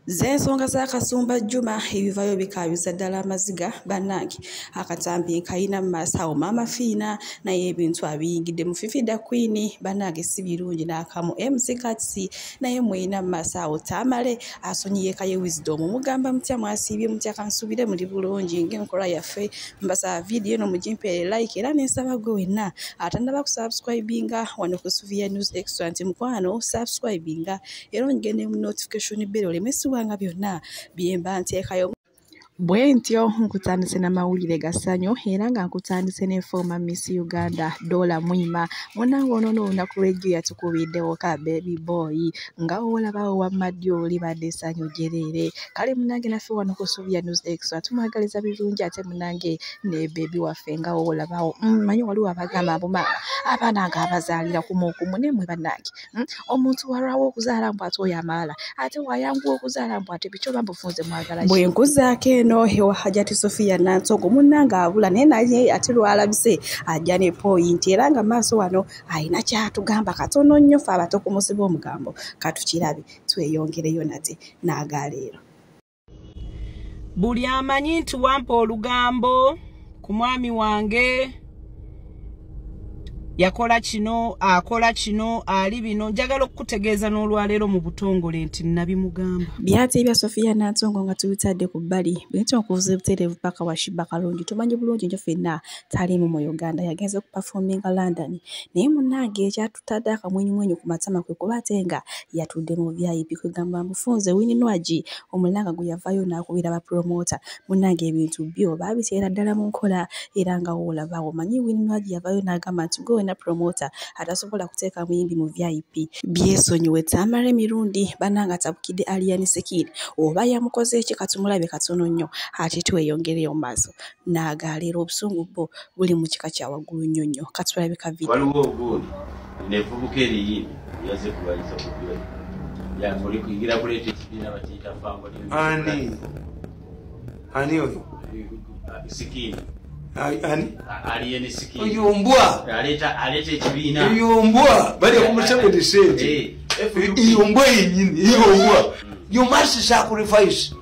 Zensonga za Kasumba Juma ebivayo bikayuza ddala amaziga bannange akatambi kayina masawo Maama Phina naye ebintu abiyingidde mu fifida Queen bannange si birungi n'akamu MC Katsi naye mwina masawo Tamale asonyiye kaye wisdom mugamba mutya mwasibye mutya kansubire muri bulungi ng'enkola yaffe mbasa video no mujimpe like era n'ensaba gwe wenna atandaba kusubscribinga wano ku Suvia News Extra nti mukwano subscribinga era ngene mu notification bell olemesi wanga byonna byemba nteekayo bwentyo nkutandise n'amawulire gasanyo era nga nkutandise ne former Miss Uganda Dola Mwima munango ono na ku radio yatukubiddewo ka baby boy nga olabawo wa madyoli badde sanyo jerere kale munange naffe wano ku Suvia News Extra tumwagaliza birungi ate munange ne baby waffe nga olabawo manyi waliwo abagamba mbuma abaana nga abazaalira kumukumu nemwe bannange omuntu walwawo okuzaala mbu ate oyamala ate wayanguwa okuzaala mbu ate bicho bambufunze mwagala bwe nkuzaake no hewa hajati Sofia Nantogo munanga abula naye ate lwalabise ajja ne point era nga maaso wano ayina kyatugamba katono nnyo fe abato ku musibo omugambo katukirabe tweyongereyo nate n'agaleero buli amanyi nti wampa olugambo ku mwami wange yakola kino akola kino ali bino njagala okutegeeza n'olwaleero mu butongole nti nabimugamba byate bya Sofia Nantongo nga tubitadde ku bbali bwetyo okuvuza butereevu paka wa Shiba Kalungi tumanyi bulungi njo ffenna talimu mu Uganda yagenze ku performinga London naye munnange ekyatutadde akamwenyumwenyu ku matama kwe kuba ate nga yatudde mu VIP kwegamba mufunze Winnie omulanga gwe yavayo n'akubira ba promoter munnange ebintu byo babiteera ddala mu nkola era nga woolabawo manyi Winnie yavayo n'agamba nti gwe na promoter atasobola kuteeka muyimbi mu VIP byesonyiwe Tamale mirundi bananga tabukide aliyani sekiri oba yamukoze eki katumulabe katono nnyo ate tweyongereyo maaso n'agaleero obusungu bwo buli mu kika kya waggulu nnyo nnyo katulabe ka video waliwo ogundi nefubukeri yini yaze kubaliza kubira ya muri kuigira kulete ekibina bakiyita fango ani oyo sikini ani sikini yombwa aleta ekibina yombwa bali okumusabo de sente yombwa yinyini yombwa you must sacrifice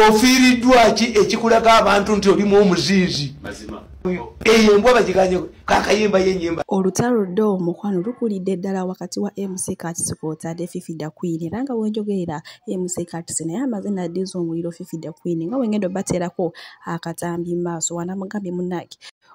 ofiridwa ki ekikulaga abantu nti oli mu omuzinzi mazima yombwa bagiganye kakayimba yenyemba olutalo do mukwano lukulidde ddala wakati wa MC Katsi kw'otadde fifida Queen era nga wenjogerera MC Katsi naye amazina addiza omuliro fifida Queen nga wengendo baterako akatambi maaso wanamugambye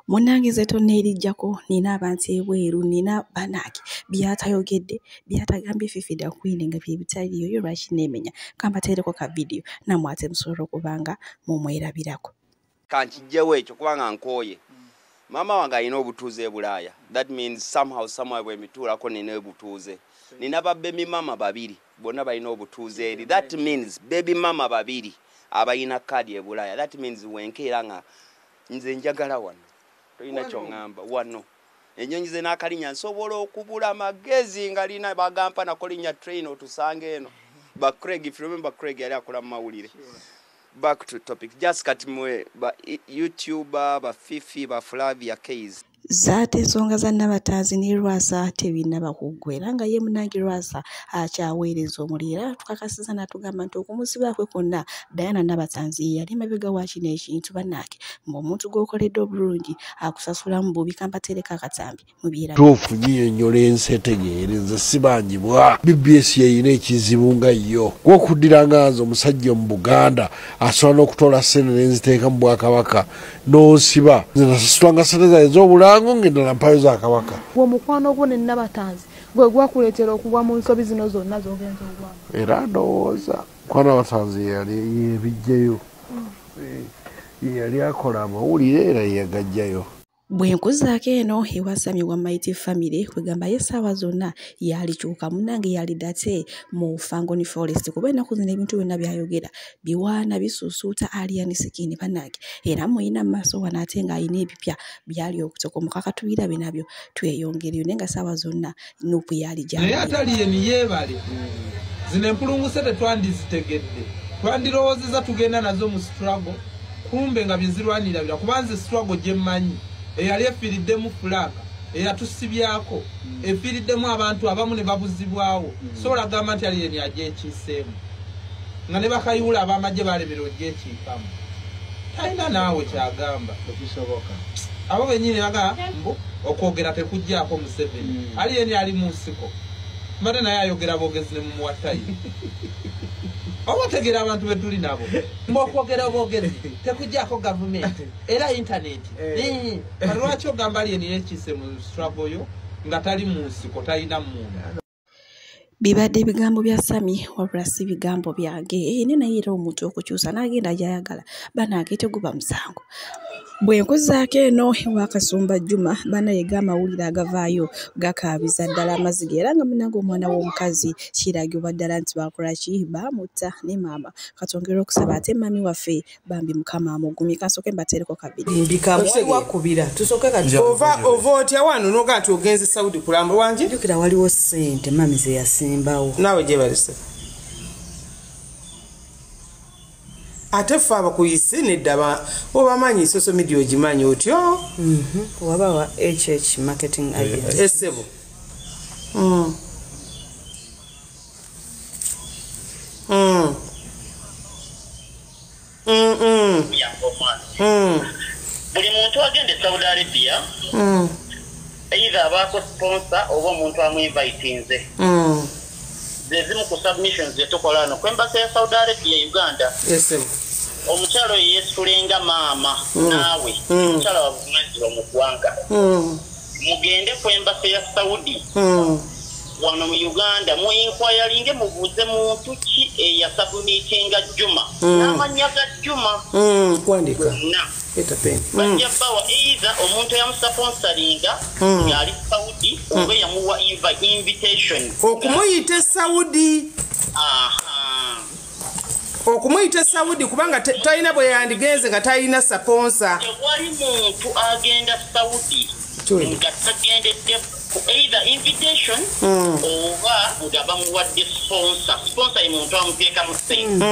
munnange ze tonneerijjako nina abantu ebweru nina banaki byatayogedde byatagambye fifida Queen nga bye bitaliyo yo lwaki neemenya kambateereko ka video namwe ate musobola okubanga mumwerabirako kankijewo ekyo kubanga nkooye mama wange alina obutuuze Bulaaya that means somehow somewhere bwe mituulako nina obutuuze nina baby mama babiri bonna balina obutuuze eri that means baby mama babiri abalina kadi e Bulaaya that means wenkeera nga nze njagala wano tolina kyongamba wano ennyonyi ze n'akalinya nsobola okubula amagezi nga lina bagampa nakolinya train otusange eno Craig, if you remember Craig yali akola mu mawulire back to topic just cut mwe ba YouTuber ba Fifi ba Flavia case zaate ensonga za Nabatazi ne Lwasa tebinaba kuggwera nga ye munange Lwasa akyaweereza omulira tukakasiza natugamba nti okumusiba kwe konna Diana Nabatazi yali mabega wa kino ekintu bannange ng'omuntu gw'okoledde obulungi akusasula mu bubi kampatereka akatambi mubyera tofunye nnyo lensi etegeereza sibangibwa BBS yeyina ekizibu nga yo gw'okuddira nze omusajja mu Buganda asobola n'okutoola ssente n'enziteeka mu Bwakabaka n'osiba nze nasasulanga ssente zaye ez'obula ngenda mpayo za kabaka wo mukwano gwo ne Nabatazi gwe gwakuleetera okugwa mu nsobi zino zonna z'ogenza ogwamu era ndowooza kwa Nabatazi yali yebijjayo yali akola amawulire era yagajjayo bwenkuzaako eno ewasamye wa Mighty Family kwegamba ye essaawa zonna yalikyuka munnange yalidde ate mu Fangoni Forest kuba ennaku zino ebintu byonna byayogera biwaana bisuusuuta aliyani sikini bannange era muyina mu maaso wano ate ng'alina ebipya byali okutokomuka katubirabe nabyo tweyongereyo naye nga ssaawa zonna nuupu yali naye ataliyeni yeebale zino empulunguse tetwandizitegedde twandirowoozeza tugenda nazo mu struggle kumbe nga byezirwanirabira kuba nze struggle gye mmanyi eyali efiriddemu fulaga eyatusibyako efiriddemu abantu abamu ne babuzibwawo so olagamba nti aliyeni ajja ekiiseemu nga ne bakayula abamagye balemera ogyekiikamu talina naawe kyagamba abo benyini baga mbu okwogera tekujjaako Museveni ali yeni ali mu nsiko mbate naye ayogera boogezi ne mumuwatayi oba otegera abantu betuli nabo mbokwogera boogezi tekujjaako gavumenti era intaneti lwaki ogamba ali yeni yekiise mu struggle yo nga tali mu nsiko talina munda bibadde ebigambo bya Sami wabula si bigambo byange ne naye era omuntu okukyusa n'agenda gyayagala banaage teguba musango bwe nkuzaako eno ewa Kasumba Juma banayega amawulire agavaayo gakaabiza ddala amaziga era nga munange omwana w'omukazi kiragibwa ddala nti bakolaki baamutta ne maama katongera okusaba ate mami waffe bambi mukama amugumye kansooke mbateereko kabiri wakubira tusooke kati ova otya wano noga nti ogenze Saudi kulamba wangi jukira waliwo ssente mami ze yasimbawo naawe gye balise ate ffe abakuyise neddaba obamanyi social media ogimanyi otyo wabawa HH marketing agency esebo buli muntu agende Saudi Arabia either abaako sponsor oba omuntu amwinvitinze zezimu ku submissions zetukola wano ku embassy ya Saudi Arabia Uganda omukyalo yesulenga maama naawe omukyalo wavumanyizibwa mu ggwanga mugende ku embassy ya Saudi wano mu Uganda mu inquiringe mubuuze muntu ki eyasubmitinga Juma n'amannya ga Juma kwandika bajja bawa either omuntu eyamusponsoringa ng'ali Saudi oba yamuwa invitation okumuyita Saudi okumuyita Saudi kubanga talina bwe yandigenze nga talina sponsor tewali muntu agenda Saudi nga tagendedde either invitation oba nga bamuwadde sponsor ye muntu amuteeka mu ssente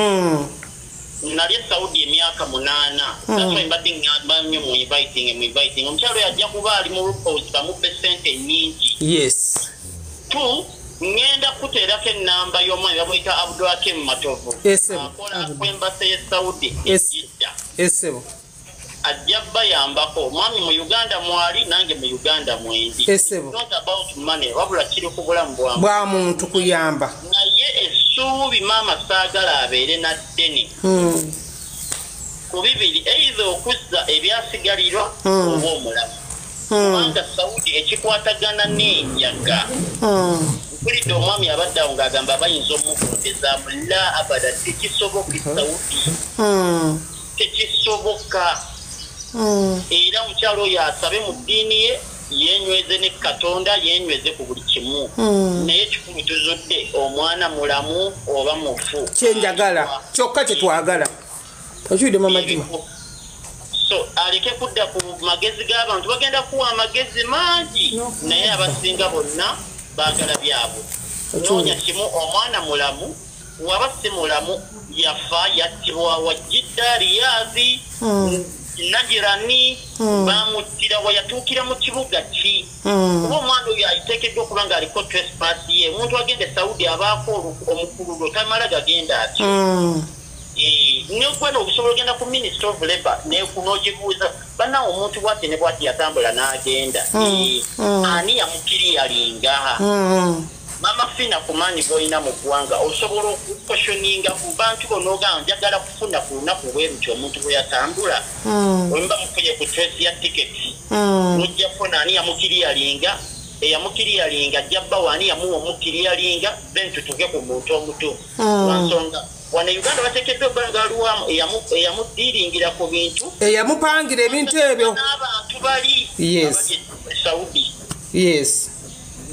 nali Saudi emyaka 8 that's mbadde ngamba nnyo mu inviting omukyalo yajja kuba ali mu repose bamubbe ssente nnyingi yes ngenda kuteerako ennamba y'omwami bamuyita Abdulhakim Matovu akola ku embassy ya Saudi ejidda ajja bayambako mwami mu Uganda mwali nange mu Uganda mwendi not about money wabula kiri ku bulamu bwa muntu kuyamba naye essuubi maama saagala abeere na ddene ku bibiri either okuzza ebyasigalirwa oba omulamu kubanga Saudi ekikwatagana n'enjaga mpulidde omwami abadde awo ng'agamba bayinza omukondezaamu la abada tekisoboka Saudi tekisoboka era omukyalo oyo asabe mu ddiini ye yenyweze ne Katonda yenyweze ku buli kimu naye kikulu tuzudde omwana mulamu oba mufu kyenjagala kyokka kyetwagala okiwudde Maama Juma so aleke kudda ku magezi g'abantu bagenda kuwa amagezi mangi naye abasinga bonna baagala byabwe noonya kimu omwana mulamu waba si mulamu yafa yattibwa wajjidda Riyadhi Najirani bamuttira wayatuukira mu kibuga ki kuba omwana oyo ayiteekeddwa okuba nga aliko trespass ye omuntu agende Saudi abaako omukululo tamala gagenda atyo nekwena okusobola ogenda ku Ministry of Labour n'ogibuuza banawo omuntu bwati ne bwati yatambula n'agenda ani yamukiriyalinga Maama Phina ku maanyi g'olina mu ggwanga osobola okukwestioninga ku bantu bonogamba njagala kufuna ku lunaku bwerutyo omuntu bwe yatambula wemba mufunye ku trace ya tiketi mujja kufuna ani yamukiriyalinga eyamukiriyalinga ajja bbawo ani yamuwa omukiriyalinga then tutuuke ku muntu omutuufu lwansonga wano Uganda bateekeddwa ebbanga luwamu eyamuddiiringira ku bintu eyamupangira ebintu ebyo n'abantu bali Saudi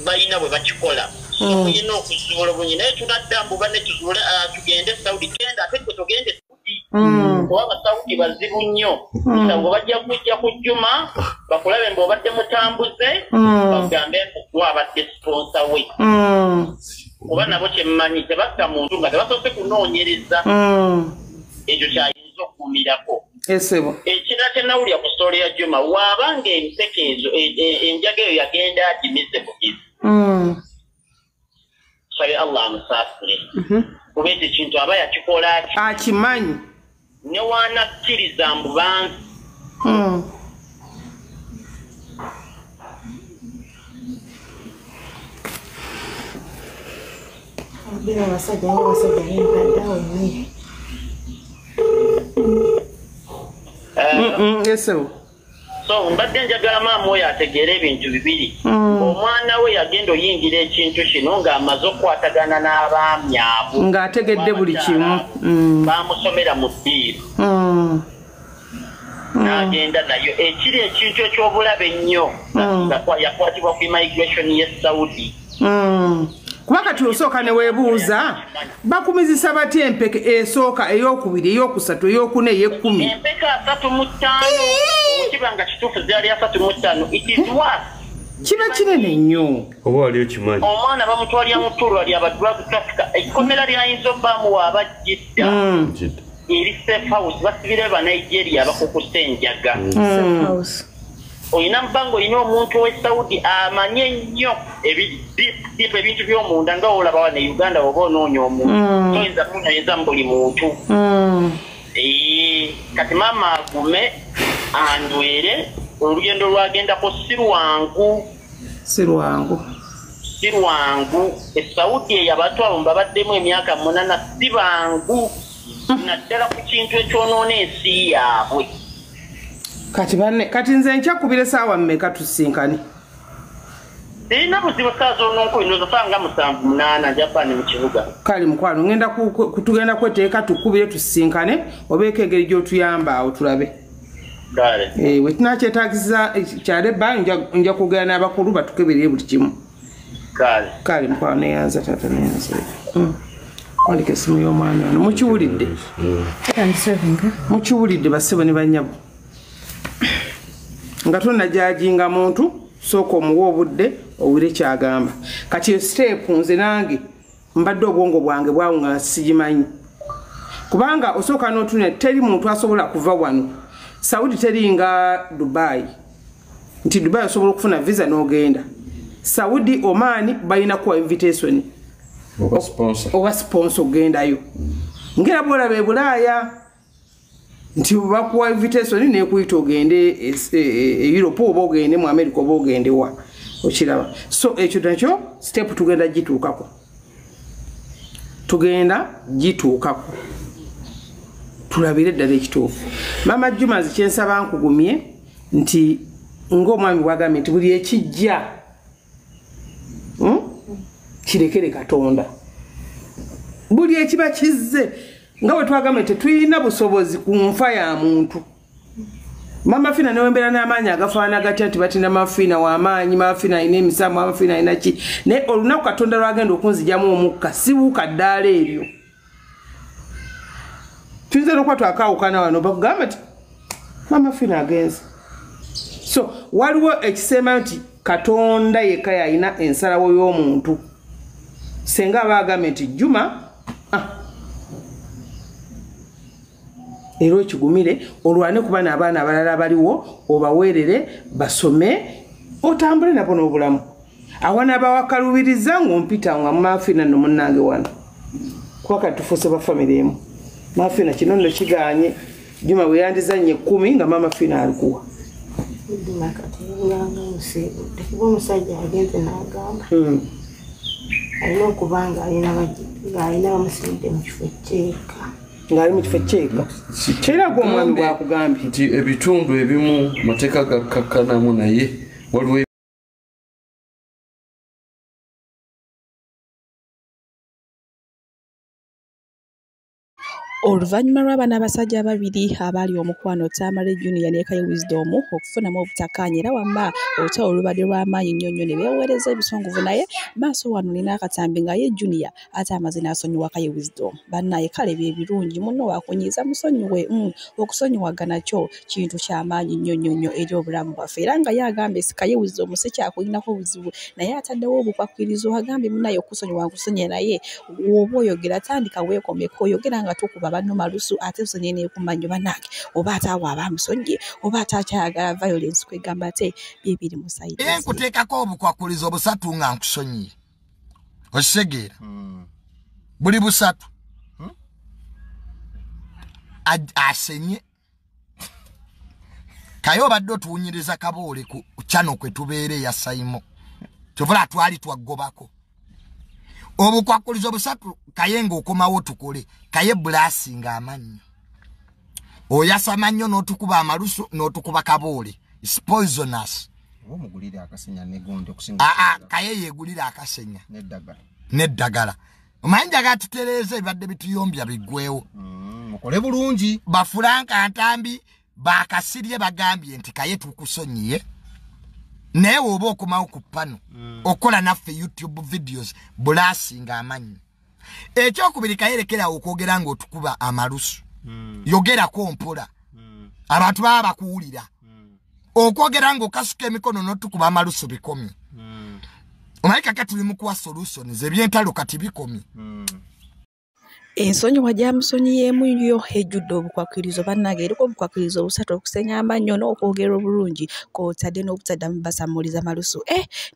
balina bwe bakikola tulina okuzuula bunyi naye tunaddambuba ne tuzuule tugende Saudi genda ate twe tugende Saudi kuba Abasaudi bazibu nnyo bwe bajja kujja ku Juma bakulabe mbw'obadde mutambuze bagambe gwe abadde sponsor we kuba nabo kyemmanyi tebatta muntu nga tebasoose kunoonyereza ekyo kyayinza okuumirako ekirala kyenawulira ku story ya Juma waabanga emiseke ezo enjaga eyo yagenda agimize bugizi sabe Allah amusaasire kubeta ekintu aba yakikola akimanyi ne wanakkiriza mbu banzi so mbadde njagala maama oyo ategeera ebintu bibiri omwana we yagenda oyingira ekintu kino ng'amaze okukwatagana n'abaami abo ng'ategedde buli kimu bamusomera mu ddiiro n'agenda nayo ekiri ekintu eky'obulabe ennyo yakwatibwa ku immigration y'e Saudi kuba kati osooka ne weebuuza bakumizisa batya empeke esooka ey'okubiri ey'okusatu ey'okuna ey'ekkumi empeke 35 kiba nga kituufu zaali 35 it is worse kiba kinene nnyo oba wali okimanyi omwana bamutwalira mu ttulwa lyaba drug trafficker ekkomera lyayinza obbamuwa abajjidda eri safe house basibire ba Nigeria bakukusa enjaga oyina mbango oyina omuntu ow'e Saudi amanye nnyo ebintu by'omunda nga olaba wa ne Uganda oba onoonya omuntu toyinza mu buli muntu kati maama agume andwere olugendo lwagendako si lwangu esaudi eyabatwala babaddemu emyaka 8 si bangu naddala ku kintu ekyonoona ensi yaabwe kati nze nkyakubira essaawa mmeka tusinkane sirina buzibu saa zononkuli nozasanga 7-8 Japan mu kibuga kale mukwano tugenda kweteeka tukubire tusinkane obeeko engeri gy'otuyamba awo tulabe we tunakyetaagisa kyaleba nja kugera n'abakulu batukeberere buli kimu kale mukwano neyanza tata neyanza wandika essimu y'omwana ono mukiwulidde bassebo ne banyabo nga tonajajinga muntu sooka omuwa obudde owulire kyagamba kati yo step nze nange mbadde obwongo bwange bwawunga sigimanyi kubanga osooka n'otune teri muntu asobola kuva wano Saudi teri nga Dubai nti Dubai osobola okufuna visa n'ogenda Saudi Omani balina kuwa invitation oba sponsor ogendayo ngera bwolaba e Bulaaya nti bakuwa invitation nekuyita ogende Europe oba ogende mu America oba ogende wa okiraba so ekyo nakyo step tugenda gituukako tulabire ddala ekituufu Maama Juma zikyensaba nkugumye nti ng'omwami bwagambye nti buli ekijja kirekere Katonda buli ekiba kizze nga bwe twagambye tetulina busobozi ku nfa ya muntu Maama Phina newembeera n'amaanyi agafaana gatya nti batina Maama Phina w'amaanyi Maama Phina alina emisamu Maama Phina alina ki naye olunaku Katonda lwagenda okunzijamu omukka sibuuka ddaala eryo tuyinza n'okuba twakaawukana wano bakugamba nti Maama Phina agenze so waliwo ekisemba nti Katonda yekka yalina ensalawo y'omuntu senga abagambye nti Juma ero ekigumire olwane kuba n'abaana abalala baliwo obaweerere basome otambule nabo n'obulamu awana abawakalubiriza ng'ompita nga Maama Phina no munnange wano kuba kati tufuuse ba famire emu Maama Phina kino nno kiganye Juma bwe yandizannye 10 nga Maama Phina alikuwa omusajja agenze n'agamba alina okubanga alina bamusiridde mu kifo ekyeeka ng'ali mu kifo ekyeeka kyera gwe omwami bwakugambye nti ebitundu ebimu mateeka gakkakkanamu naye waliwo Oluvannyuma lw'abaana abasajja ababiri abaali omukwano Tamale Jr ne Akaye Wisdom okufunamu obutakkaanya era wamma olutalo olubadde lw'amaanyi nnyo ne beeweereza ebisongovu naye maaso wano nina akatambi nga ye Junior ate amaze n'asonyiwa Akaye Wisdom bannaye kale bye birungi munno waakunyiiza musonyiwe okusonyiwagana kyo kintu ky'amaanyi nnyo eri obulamu bwaffe era nga ye agambye Akaye Wisdom si kyakulinako buzibu naye ataddewo obukwakwirizo agambye munnaye okusonyiwa nkusonyiye naye oba oyogera tandika weekomeko oyogera nga tukuba banno malusu ate usonye ne kumanyo banake oba atawa abamusonye oba atakyagala violence kwegamba ate bibiri musaidi nkuteekako obukwakulizo busatu nga nkusonyiye osegera buli busatu asenye kayo baddo tuunyiriza Kaboole ku chano kwe tubeere ya Saimo tuvula twali twagobako obukwakulizo busatu kayengo okomawo tukole kaye blasting amanyo oyasa manyo n'otukuba amalusu n'otukuba Kaboole poisonous omugulira akasenya negonde okusinga kaye yegulira akasenya neddagala omanja gatutereze badde bituyombya bigwewo mukole bulungi bafulanka ntambi bakasirye bagambye nti kaye tukusonyiye newe oba okumawo ku pano okola naffe YouTube videos blasting amanyi ekyokubiri kayerekera okwogera nga otukuba amalusu yogerako mpola abantu baba bakuwulira okwogera nga okasuka emikono n'otukuba amalusu bikomi omaika katuli mukuwa solutions ebyentalo kati bikomi ensonyi wajamusonyiyeemu yo ejjudde obukwakirizo bannage eriko obukwakirizo obusatu okusenya amannyo n'okwogera obulungi kw'otadde n'obutaddamu basamuliza malusu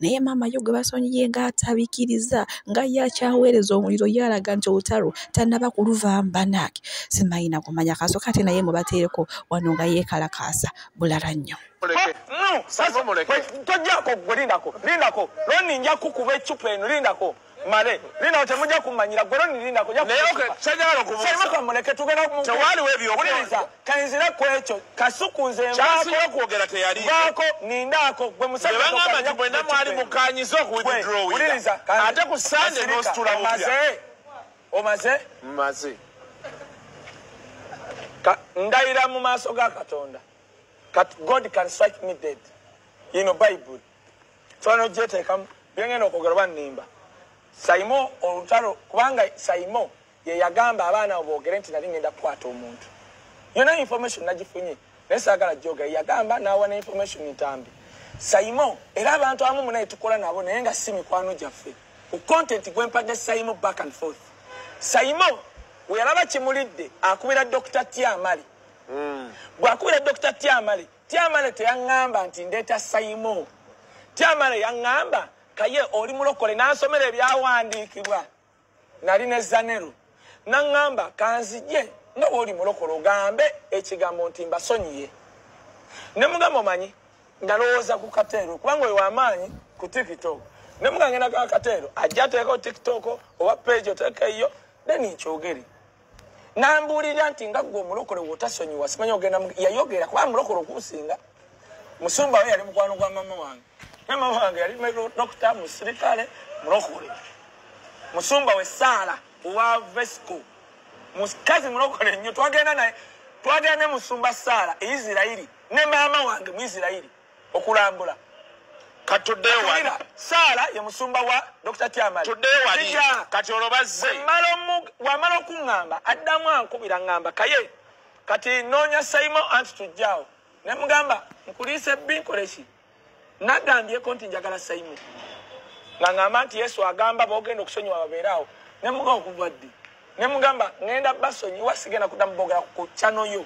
naye maama yo gwe basonyiye ng'atabikiriza nga yakyaweereza omuliro yalaga nti olutalo tannaba kuluvaamu bannage simayina kumanya kasooka ate naye mubateereko wano nga yeekalakaasa bulala nnyo tojjako gwe lindako loni nja kukuba eccupa eno lindako male lina temujja kumanyira gwe lindako kamuleke tugenda kuwuliriza kanzira ku ekyo kasukunze mbaako nindako gwe musajja ate ku sande n'ositula omaze ndayira mu maaso ga Katonda God can strike me dead. Bible. So no jete kam byengeno okogera banimba. Saimo olutalo kubanga Saimo ye yagamba abaana obogere nti nali ngenda kwata omuntu. Yona information nagifunye. Nesagala joga yagamba nawe na information ntambi. Saimo era abantu amu munaye tukola nabo naye nga simi kwano jaffe. Ku content gwempadde Saimo back and forth. Saimo we yalaba kimulidde akubira Dr. Tamale. Bwakubira Dr. Tamale teyangamba nti ndeta Saimo. Tamale yangamba kaye oli mulokole n'asomera ebyawandiikibwa nali ne Zanero nangamba kanzije nga oli mulokole ogambe ekigambo nti mbasonyiye ne mugamba omanyi ndalowooza ku Katero kubanga oyo w'amaanyi ku TikTok ne mugangenda ka Katero ajja ateekako TikTok oba page oteekeyo then nkyogere nambulira nti nga gwe omulokole wotasonyiwa simanyi ogenda yayogera kuba mulokole okusinga musumba we yali mukwano gwa mama wange mama wange yali dokita musirikale mulokole musumba we Sala wa Vesco mukazi mulokole nnyo twagenda ne musumba Sala Israeli ne mama wange mu Israeli okulambula katuddeyo wali Sala ye musumba wa Dr. Tamale tuddeyo wali kati olobazze wamala okuŋŋamba addamu ankubira ŋŋamba kaye kati noonya Saimo anti tujjawo ne mugamba nkuliise binkoleki nagambyeko nti njagala Saimo nga ŋŋamba nti Yesu agamba boogenda okusonyiwa babeerawo ne mugamba okuva ddi ne mugamba ŋŋenda basonyiwa sigenda kuddamu boogera ku channel yo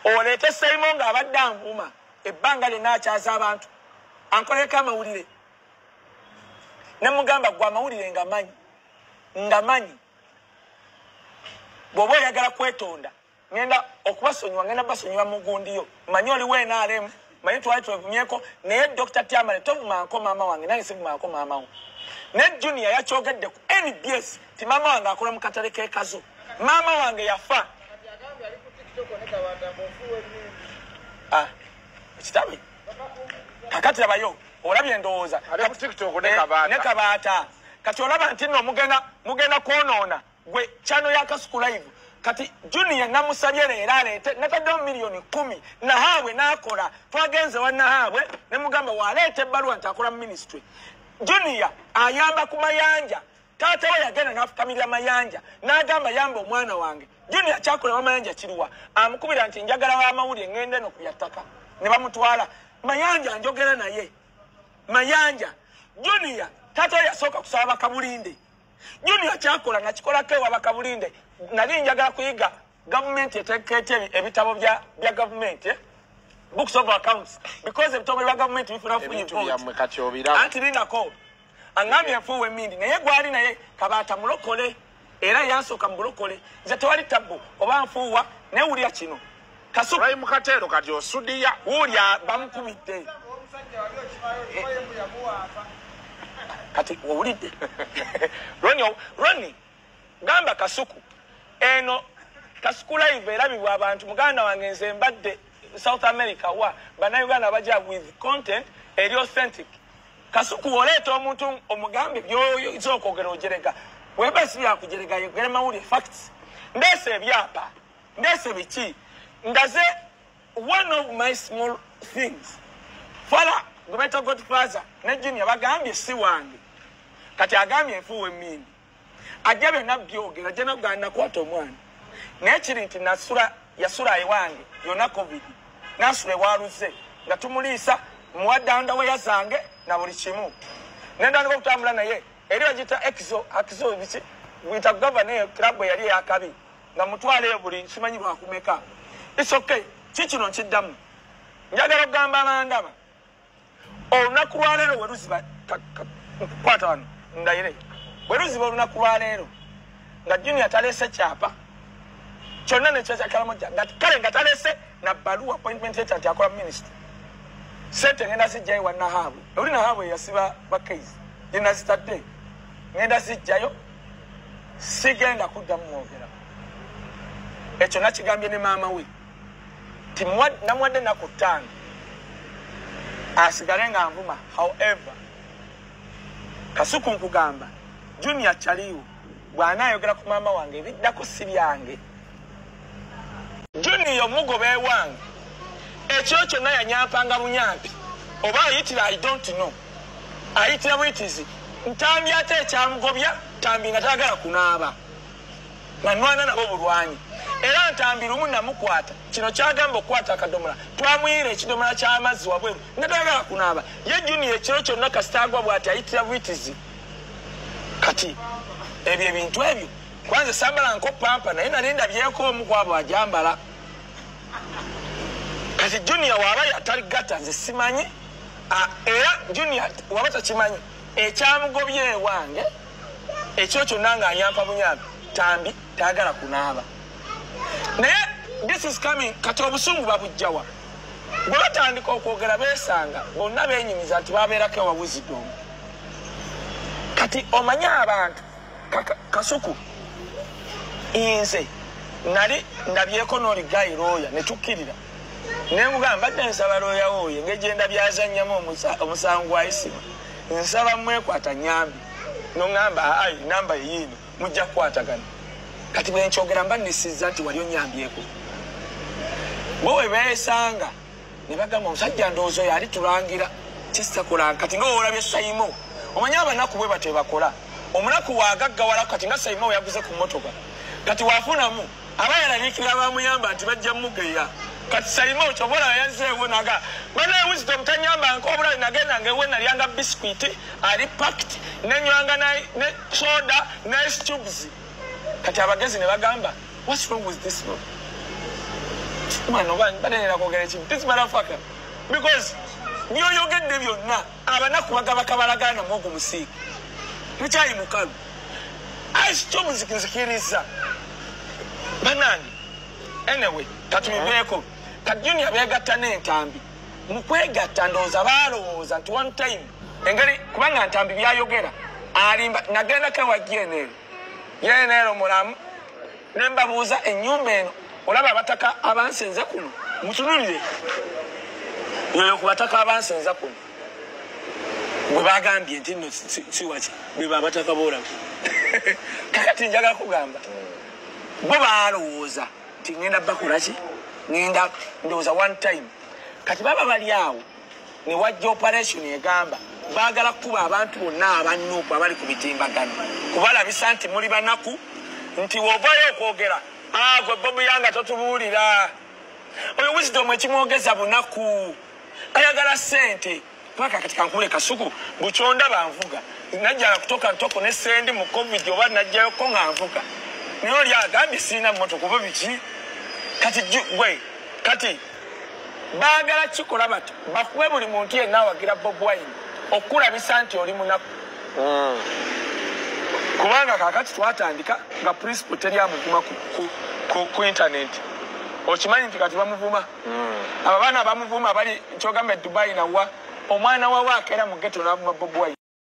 oleete Saimo ng'abadde anvuma ebbanga lyonna akyaza abantu ankoleko amawulire ne mugamba gwe amawulire ngamanyi bw'oba oyagala kwetonda ngenda okubasonyiwa ngenda basonyiwa mu gundi yo manyi oli weenaalemu manyi twali twevumyeko naye Dr. Tamale tovumanko maama wange nange sivumanko maama wo ne Junior yakyogedde ku NBS ti maama wange akola mu katale k'ekazo maama wange yafa ekitabi kakati labayo olabye ndowooza ne kabaata kati olaba nti nno mugenda kwonoona gwe channel ya Kasuku Live kati Junior namusabye leero aleete nataddeho $10,000,000 nahaabwe n'akola twagenze wa nahaabwe ne mugamba waleeta ebbaluwa nti akola mu ministry Junior ayamba ku mayanja taata we yagenda n'afukamirira mayanja n'agamba yamba omwana wange Junior kyakola wa mayanja kiruwa amukubira nti njagala w'amawulire ngende no ku yattaka ne bamutwala mayanja njogera naye mayanja Junior taata we yasooka kusaba bakabulinde Junior kyakola nga kikolako ewa bakabulinde nali njagala kuyiga government etekeete ebitabo bya government books of accounts because ebitabo bya government bifuna anti lindako angambye nfuwe mindi naye gwali naye kabaata mulokole era yansooka mu bulokole nze tewali tabbu oba nfuuwa naye wulira kino Kasumba mukatero kati osudiya wulya bamukubidde kati owulidde Roni gamba Kasuku eno Kasuku live erabibwa abantu muganda wange nze mbadde South America wa bannayuganda bajja with content eri authentic Kasuku oleeta omuntu omugambe byoyinza okwogera ogereka weba si byakugereka yegere mawulire facts ndese ebyapa ndese biki ndaze one of my small things fala gometa Godfather ne Junior bagambye si wange kati agambye enfuwe mindi ajabe nabyogera jena ganda kwata omwana nekiri nti yasula ewange yona covid nasule waluze nga tumuliisa muwadanda we yazange na buli kimu nenda ndiko kutambula naye eri bagita exo bichi wita governor club yali yakabi nga mutwale buli simanyi bakumeka it's okay kikino nkiddamu njagala kugamba abandaba olunaku lwaleero weruziba kwata wano ndayire weruziba olunaku lwaleero nga Junior talese kyapa kyonna nekyakalamoja kale nga talese na baluwa appointment letter ati akola minister sente ngenda zijjayo wa Nahabu oli Nahabu yasiba bakaizi jina zitadde ngenda zijjayo sigenda kuddamu mwogera ekyo nakigambye ne maama we namwadde nakutanga asigale nga nvuma however Kasuku nkugamba Junior kyaliwo bw'anaayogera ku maama wange ebiddako si byange Junior mugobe wange ekyo kyonna yanyampanga bunyampi oba ayitira I don't know ayitira bwitizi ntambi ate ekyamugobya tambi nga tagala kunaaba nanwana nabo bulwanyi era ntambi lumu namukwata kino kyagamba okukwata akadomola twamuyira ekidomola ky'amazzi wabweru nga tagala kunaaba ye Junior ekiro kyonna kasitagwa bw'ati ayitira bwitizi kati ebyo ebintu ebyo kwanza sambala nko pampa naye nalinda byeko omukwabo ajambala kati Junior waba yatali gata nze simanyi era Junior waba takimanyi ekyamugobye ewange ekyo kyonna nga anyampa bunyambi tambi tagala kunaaba naye this is coming kati obusungu babujjawa bwe batandika okwogera beesanga bonna benyumiza nti babeerako ewabuzidde kati omanyi abantu Kasuku inze nali ndabyeko n'oli guy lawyer ne tukkirira ne mugamba mbadde nsaba lawyer oyo ng'egenda byazannyamu omusango ayisima nsaba mwekwata nyambi n'ongamba ayi namba yino mujja kukwatagana kati bwe nkyogera mba nisizza nti wali onyambyeko bo we beesanga ne bagamba omusajja ndowooza oyo ali tulangira kisitakola kati ng'olabye Saimo omanyi abanaku bwe bate bakola omunaku wagaggawala kati nga Saimo yaguze ku mmotoka kati wafunamu abayalabikira bamuyamba nti bajja mugeya kati Saimo kyobola yazzeewo naga banaye wisdom tanyamba nkobula nagenda ngewe nalyanga biscuit ali packed nenywanga ne soda nice tubes kati abagezi ne bagamba what's wrong with this one mwana wani badenera kwogera ekimu this motherfucker because byoyogedde byonna abanaku bagabakabalagana mwogo musiiki mukyayi mukalu asikyo muzikizikiriza banange anyway katubiveeko kati Junior beegatta n'entambi mu kwegatta ndowooza baalowooza nti one time engeri kubanga ntambi byayogera alimba nagendako ewajjeneero yeneero mulamu ne mbabuuza ennyumba eno olaba abataka abansenze kuno mutunulire yoyo ku bataka abansenza kuno bwe bagambye nti nno si waki bwe babataka boolago kakati njagala kugamba bo baalowooza nti ngenda bakolaki ngenda ndowooza one time kati baba bali awo ne wajja operation egamba baagala kukuba abantu bonna abannuuku abali ku mitimbagano kubalabisa nti muli banaku nti wovayo okwogera gwe bobu yanga totubuulira oyo wisdom ekimwogeza bunaku ayagala sente paka katika nkule Kasuku buchonda banvuga najja kutoka ntoko ne sendi mu covid oba najja ko nganvuga niyo lya gambi sina moto kuba biki kati gwe kati bagala chikola batu bakuwe buli muntu yenna wagira bobu wine okula bisanti oli munaku kubanga kakati twatandika nga principal teri amuvuma ku internet okimanyi nti kati bamuvuma abaana bamuvuma bali kyogamba Dubai nawa omwana wawa akera mu ghetto n'avuma Bobi Wine